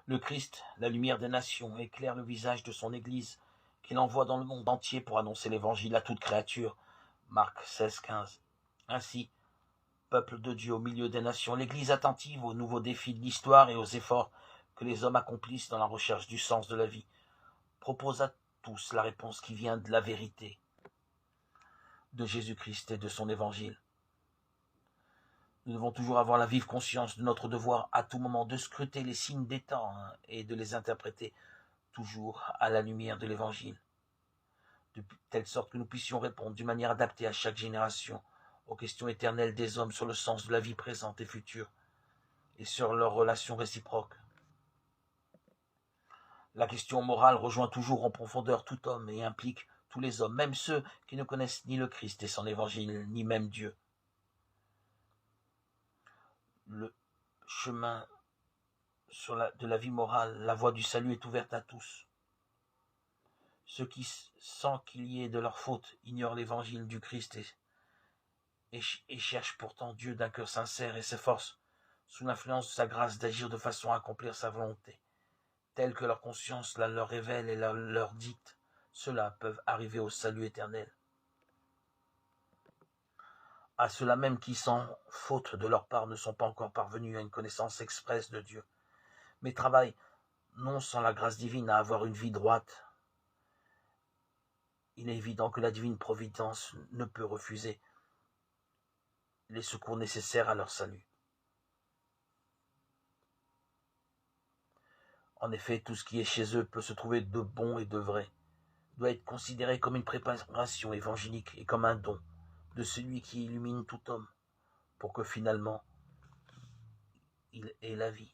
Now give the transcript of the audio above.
Le Christ, la lumière des nations, éclaire le visage de son Église, qu'il envoie dans le monde entier pour annoncer l'Évangile à toute créature. Marc 16, 15. Ainsi, peuple de Dieu au milieu des nations, l'Église attentive aux nouveaux défis de l'histoire et aux efforts que les hommes accomplissent dans la recherche du sens de la vie, propose à tous la réponse qui vient de la vérité, de Jésus-Christ et de son Évangile. Nous devons toujours avoir la vive conscience de notre devoir à tout moment de scruter les signes des temps et de les interpréter toujours à la lumière de l'Évangile, de telle sorte que nous puissions répondre d'une manière adaptée à chaque génération aux questions éternelles des hommes sur le sens de la vie présente et future et sur leurs relations réciproques. La question morale rejoint toujours en profondeur tout homme et implique tous les hommes, même ceux qui ne connaissent ni le Christ et son Évangile, ni même Dieu. Le chemin de la vie morale, la voie du salut est ouverte à tous. Ceux qui, sans qu'il y ait de leur faute, ignorent l'évangile du Christ et cherchent pourtant Dieu d'un cœur sincère et s'efforcent, sous l'influence de sa grâce, d'agir de façon à accomplir sa volonté, telle que leur conscience la leur révèle et la leur dicte, ceux-là peuvent arriver au salut éternel. À ceux-là même qui, sans faute de leur part, ne sont pas encore parvenus à une connaissance expresse de Dieu, mais travaillent, non sans la grâce divine, à avoir une vie droite. Il est évident que la divine providence ne peut refuser les secours nécessaires à leur salut. En effet, tout ce qui est chez eux peut se trouver de bon et de vrai, doit être considéré comme une préparation évangélique et comme un don de celui qui illumine tout homme, pour que finalement il ait la vie.